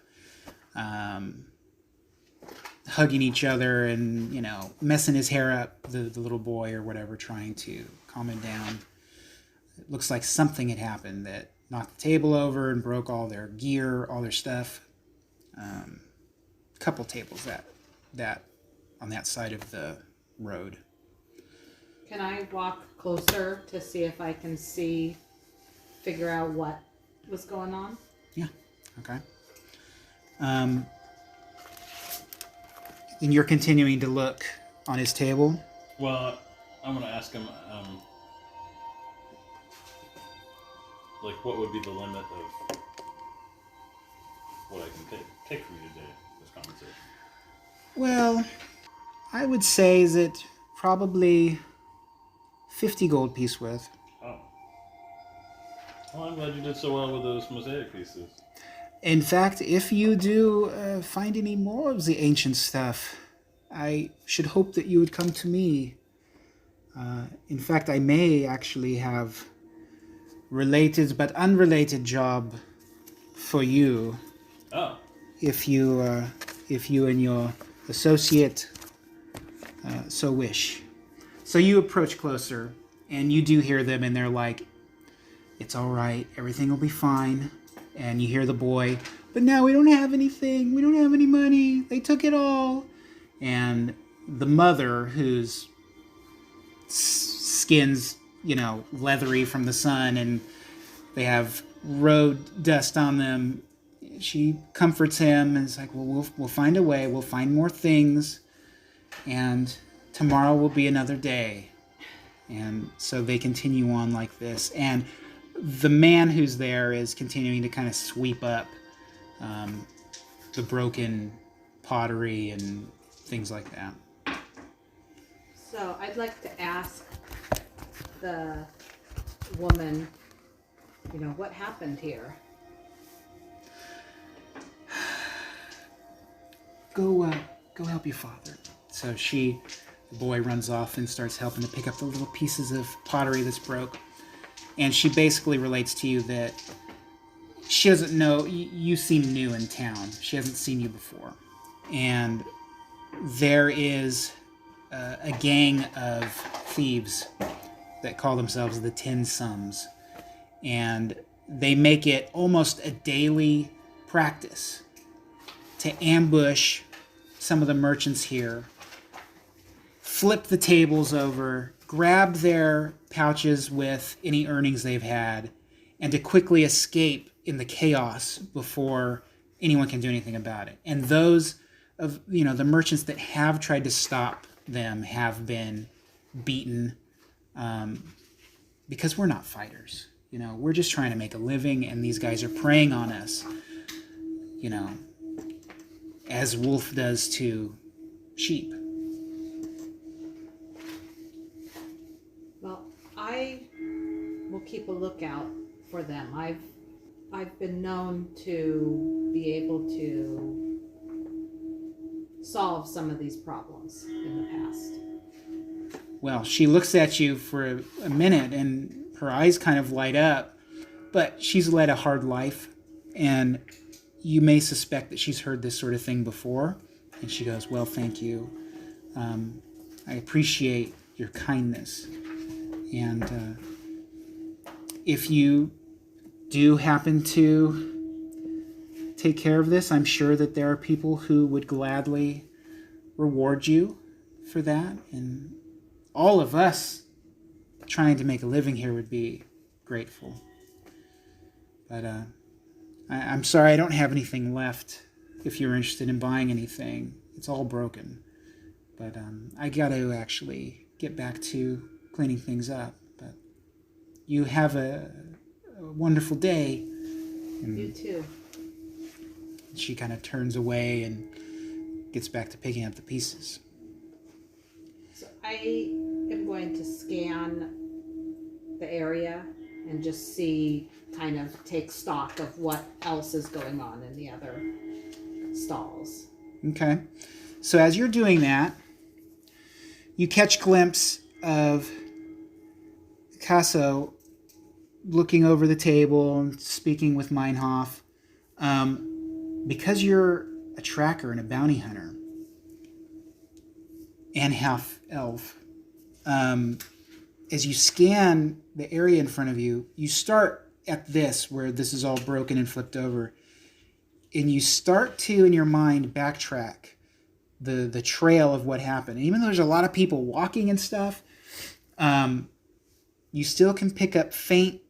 hugging each other and, messing his hair up, the little boy or whatever, trying to calm him down. It looks like something had happened that knocked the table over and broke all their gear, all their stuff. Couple tables that on that side of the road.
Can I walk closer to see if I can figure out what was going on?
Yeah. Okay. And you're continuing to look on his table.
Well, I'm gonna ask him, like, what would be the limit of what I can take from you today, this conversation?
Well, I would say that probably 50 gold piece worth.
Oh. Well, I'm glad you did so well with those mosaic pieces.
In fact, if you do find any more of the ancient stuff, I should hope that you would come to me. In fact, I may actually have related but unrelated job for you
Oh.
if you and your associate so wish. So you approach closer, and you do hear them, and they're like, "It's all right. Everything will be fine." And you hear the boy, "But now we don't have anything. We don't have any money. They took it all." And the mother, whose skin's, leathery from the sun, and they have road dust on them, she comforts him and is like, "Well, we'll find a way. We'll find more things, and tomorrow will be another day." And so they continue on like this. And the man who's there is continuing to kind of sweep up the broken pottery and things like that.
So I'd like to ask the woman, what happened here?
Go help your father. So the boy runs off and starts helping to pick up the little pieces of pottery that's broke. And she basically relates to you that she doesn't know, you seem new in town. She hasn't seen you before. And there is a gang of thieves that call themselves the Ten Sums. And they make it almost a daily practice to ambush some of the merchants here, flip the tables over, grab their pouches with any earnings they've had, and to quickly escape in the chaos before anyone can do anything about it. And those of the merchants that have tried to stop them have been beaten, because we're not fighters. We're just trying to make a living, and these guys are preying on us, as wolf does to sheep.
Well, I will keep a lookout for them. I've been known to be able to solve some of these problems in the past.
Well, she looks at you for a minute, and her eyes kind of light up, but she's led a hard life, and you may suspect that she's heard this sort of thing before. And she goes, "Well, thank you. I appreciate your kindness. And if you do happen to take care of this, I'm sure that there are people who would gladly reward you for that. And all of us trying to make a living here would be grateful. But I'm sorry I don't have anything left if you're interested in buying anything. It's all broken. But I got to actually get back to cleaning things up. But you have a wonderful day." And
You too.
she kind of turns away and gets back to picking up the pieces.
So I am going to scan the area and just kind of take stock of what else is going on in the other stalls.
Okay. So as you're doing that, you catch a glimpse of Casso looking over the table and speaking with Meinhof. Because you're a tracker and a bounty hunter and half elf, as you scan the area in front of you, you start at this, where this is all broken and flipped over, and you start to, in your mind, backtrack the trail of what happened. And even though there's a lot of people walking and stuff, you still can pick up faint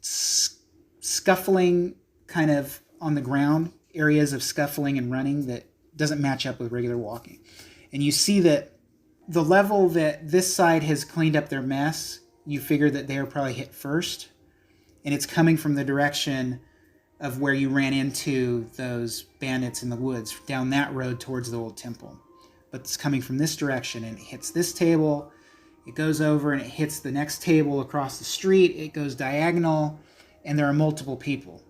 scuffling kind of on the ground, areas of scuffling and running that doesn't match up with regular walking. And you see that the level that this side has cleaned up their mess, you figure that they were probably hit first. And it's coming from the direction of where you ran into those bandits in the woods, down that road towards the old temple. But it's coming from this direction, and it hits this table, it goes over, and it hits the next table across the street, it goes diagonal, and there are multiple people.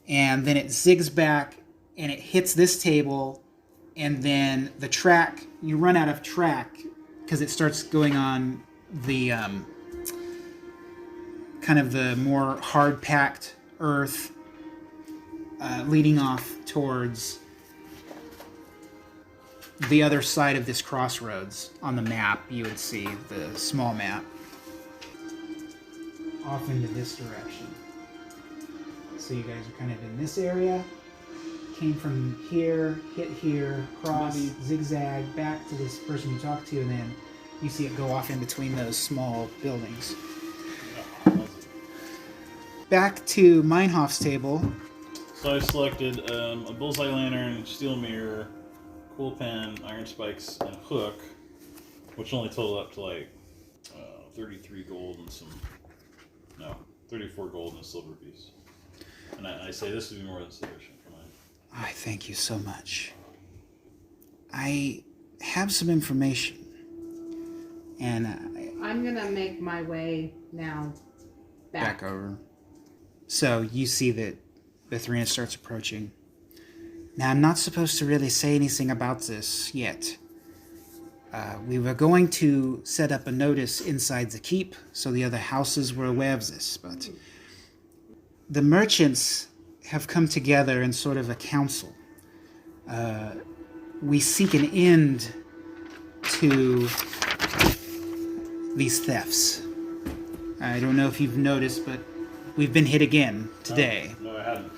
And then it zigs back, and it hits this table, and then the track, you run out of track, because it starts going on the kind of the more hard-packed earth, leading off towards the other side of this crossroads. On the map, you would see the small map. Off into this direction. So you guys are kind of in this area. Came from here, hit here, cross, zigzag, back to this person you talked to, and then you see it go off in between those small buildings. Back to Meinhof's table.
So I selected a bullseye lantern, steel mirror, cool pen, iron spikes, and hook, which only totaled up to like 33 gold and 34 gold and a silver piece. And I say this would be more than sufficient for mine.
I thank you so much. I have some information, and
I'm gonna make my way now back.
over. So you see that Betharina starts approaching. Now, I'm not supposed to really say anything about this yet. We were going to set up a notice inside the keep so the other houses were aware of this, but the merchants have come together in sort of a council. We seek an end to these thefts. I don't know if you've noticed, but we've been hit again today.
No, I hadn't.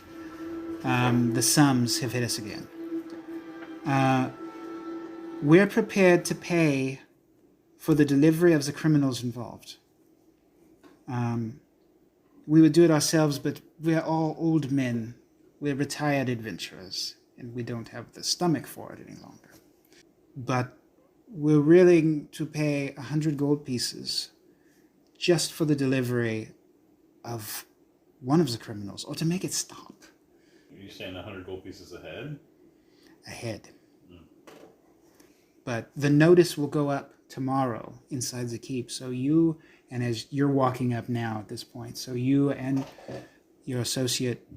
The sums have hit us again. We're prepared to pay for the delivery of the criminals involved. We would do it ourselves, but we're all old men. We're retired adventurers, and we don't have the stomach for it any longer. But we're willing to pay 100 gold pieces just for the delivery of one of the criminals, or to make it stop.
Are you saying 100 gold pieces ahead?
Ahead. But the notice will go up tomorrow inside the keep. So you, and as you're walking up now at this point, so you and your associate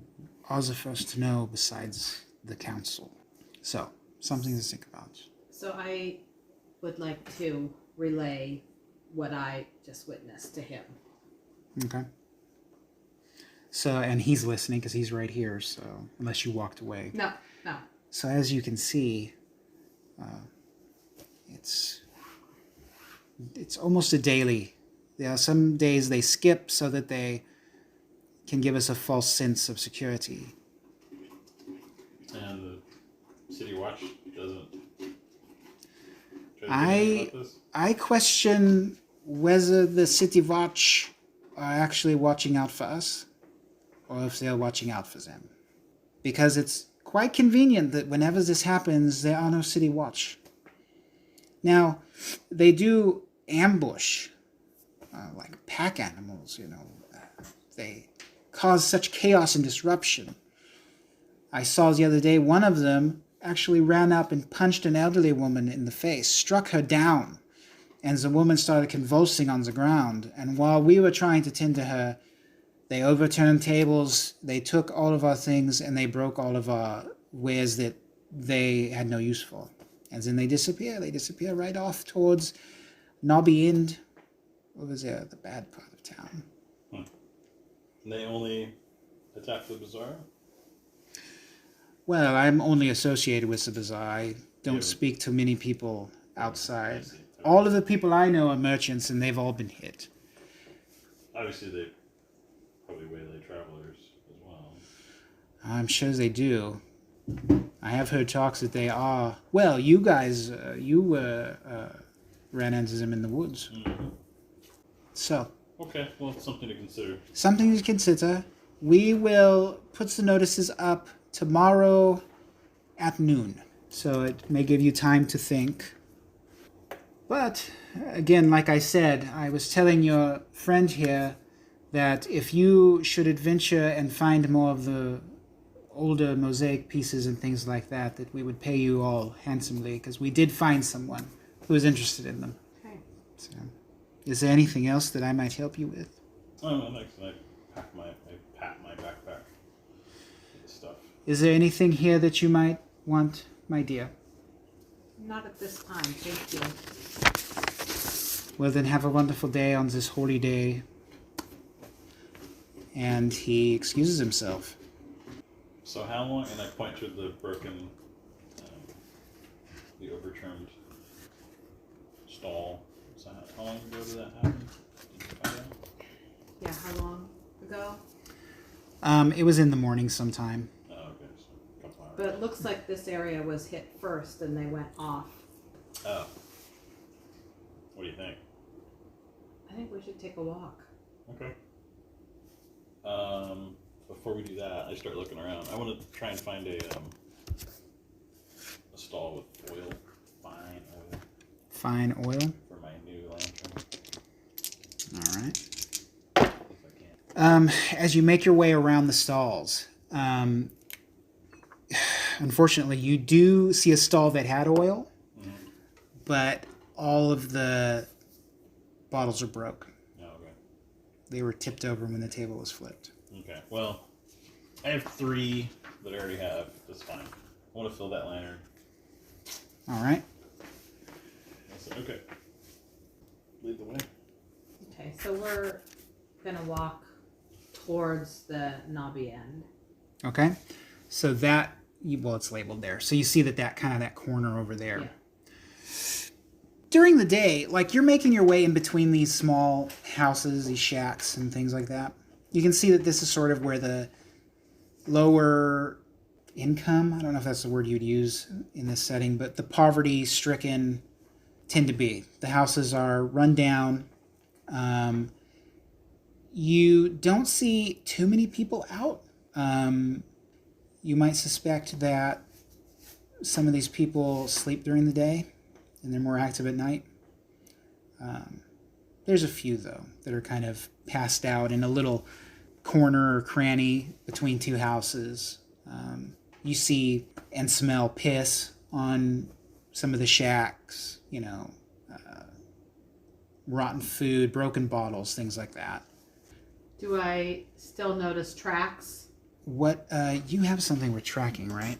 are the first to know besides the council. So, something to think about.
So I would like to relay what I just witnessed to him.
Okay. So, and he's listening because he's right here, so, unless you walked away.
No.
So as you can see, it's almost a daily. There are some days they skip so that they can give us a false sense of security.
And the City Watch doesn't try to do anything about this?
I question whether the City Watch are actually watching out for us, or if they're watching out for them. Because it's quite convenient that whenever this happens, there are no City Watch. Now, they do ambush, like pack animals, They cause such chaos and disruption. I saw the other day one of them actually ran up and punched an elderly woman in the face, struck her down, and the woman started convulsing on the ground. And while we were trying to tend to her, they overturned tables, they took all of our things, and they broke all of our wares that they had no use for. And then they disappear. They disappear right off towards Knobby End, over there, the bad part of town.
And they only attack the bazaar?
Well, I'm only associated with the bazaar. I don't
Yeah.
speak to many people outside.
I see.
All of the people I know are merchants, and they've all been hit.
Obviously, they probably waylay travelers as well.
I'm sure they do. I have heard talks that they are... Well, you guys, ran into them in the woods.
Mm-hmm.
So,
Okay, well, it's something to consider.
something to consider. We will put the notices up tomorrow at noon. So it may give you time to think. But, again, like I said, I was telling your friend here that if you should adventure and find more of the older mosaic pieces and things like that, that we would pay you all handsomely, because we did find someone who was interested in them.
Okay.
So, is there anything else that I might help you with?
Oh, no, next I pat my backpack with the stuff.
Is there anything here that you might want, my dear?
Not at this time, thank you.
Well, then have a wonderful day on this holy day. And he excuses himself.
So how long? And I point to the broken, the overturned stall. So how long ago did that happen? Did you find out?
Yeah, how long ago?
It was in the morning sometime.
Oh, okay. So a couple hours.
But it looks like this area was hit first and they went off.
Oh. What do you think?
I think we should take a walk.
Okay. Before we do that, I start looking around. I want to try and find a stall with oil, fine oil,
Fine oil.
for my new lantern,
All right.
if I can.
As you make your way around the stalls, unfortunately, you do see a stall that had oil, but all of the bottles are broke.
Oh, okay.
They were tipped over when the table was flipped.
Okay. Well, I have 3 that I already have. That's fine. I want to fill that lantern.
All right.
I said, okay. Lead the way.
Okay, so we're gonna walk towards the knobby end.
Okay. So that, well, it's labeled there. So you see that kind of that corner over there.
Yeah.
During the day, like you're making your way in between these small houses, these shacks and things like that, you can see that this is sort of where the lower income, I don't know if that's the word you'd use in this setting, but the poverty-stricken tend to be. The houses are run down. You don't see too many people out. You might suspect that some of these people sleep during the day and they're more active at night. There's a few, though, that are kind of passed out in a little corner or cranny between 2 houses. You see and smell piss on some of the shacks, rotten food, broken bottles, things like that.
Do I still notice tracks?
What, you have something with tracking, right?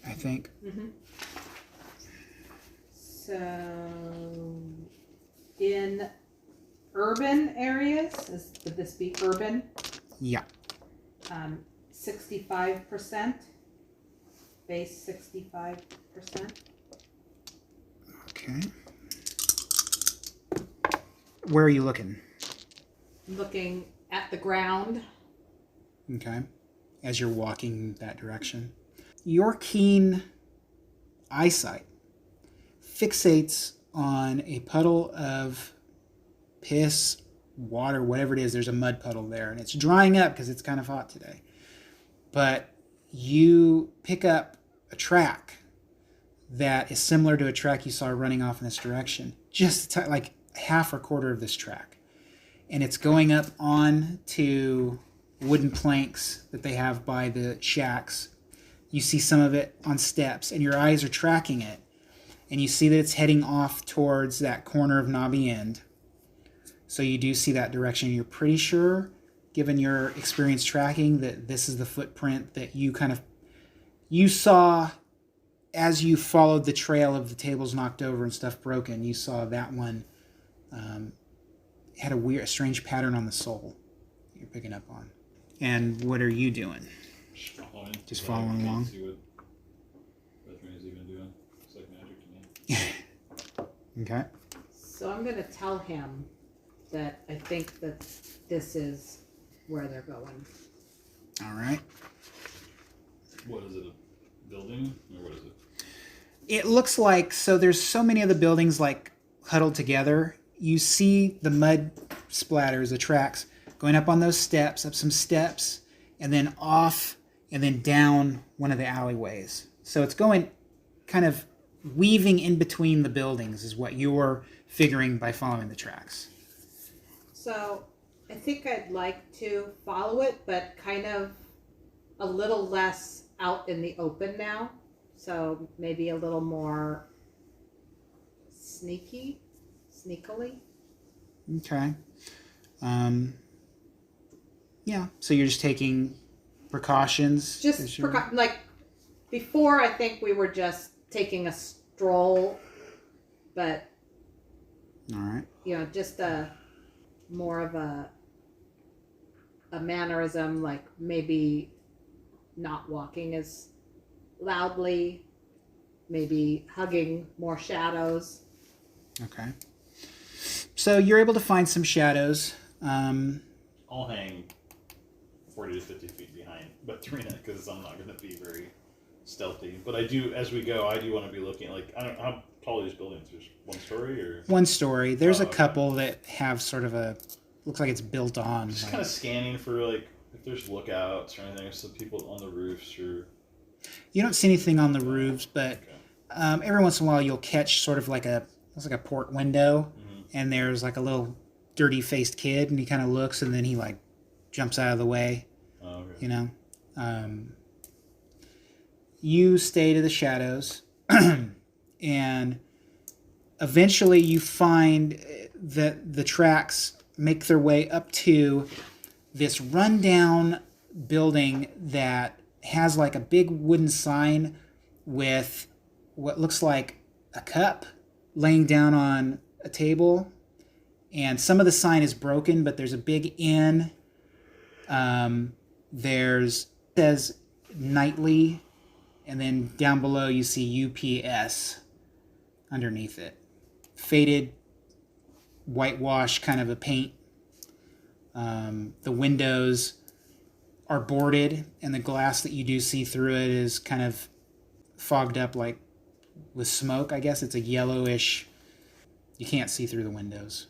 I think.
Mm-hmm. So, in urban areas, would this be urban?
Yeah.
65%. Base 65%.
Okay. Where are you looking?
Looking at the ground.
Okay. As you're walking that direction. Your keen eyesight fixates on a puddle of piss, water, whatever it is. There's a mud puddle there, and it's drying up because it's kind of hot today. But you pick up a track that is similar to a track you saw running off in this direction. Just like half or quarter of this track. And it's going up on to wooden planks that they have by the shacks. You see some of it on steps, and your eyes are tracking it. And you see that it's heading off towards that corner of Knobby End. So you do see that direction. You're pretty sure, given your experience tracking, that this is the footprint that you saw as you followed the trail of the tables knocked over and stuff broken. You saw that one had a strange pattern on the sole you're picking up on. And what are you doing? Just following along?
See what Bethany's even doing. It's like magic to me.
Okay.
So I'm going to tell him that I think that this is where they're going.
All right.
What is it, a building? Or what is it?
It looks like, so there's so many of the buildings like huddled together. You see the mud splatters, the tracks, going up on those steps, up some steps, and then off, and then down one of the alleyways. So it's going kind of weaving in between the buildings is what you're figuring by following the tracks.
So I think I'd like to follow it, but kind of a little less out in the open now. So maybe a little more sneakily.
Okay. Yeah, so you're just taking precautions?
Just like before, I think we were just taking a stroll, but
All right.
just a more of a mannerism, like maybe not walking as loudly, maybe hugging more shadows.
Okay. So you're able to find some shadows.
I'll hang 40 to 50 feet behind Batrina because I'm not going to be very stealthy. But I do, as we go, I do want to be looking, like, I don't know, how tall are these buildings? There's one story or?
One story. There's a
okay.
couple that have sort of a, looks like it's built on.
Just kind of scanning for, like, if there's lookouts or anything, so people on the roofs or...
You don't see anything on the roofs, but
Okay.
every once in a while you'll catch sort of like it's like a port window, and there's like a little dirty-faced kid, and he kind of looks, and then he like jumps out of the way.
Oh, okay.
You know, you stay to the shadows, and eventually you find that the tracks make their way up to this rundown building that has like a big wooden sign with what looks like a cup laying down on a table, and some of the sign is broken, but there's a big N. There's says nightly, and then down below you see UPS underneath it. Faded whitewash kind of a paint. The windows are boarded, and the glass that you do see through it is kind of fogged up like with smoke. I guess it's a yellowish. You can't see through the windows.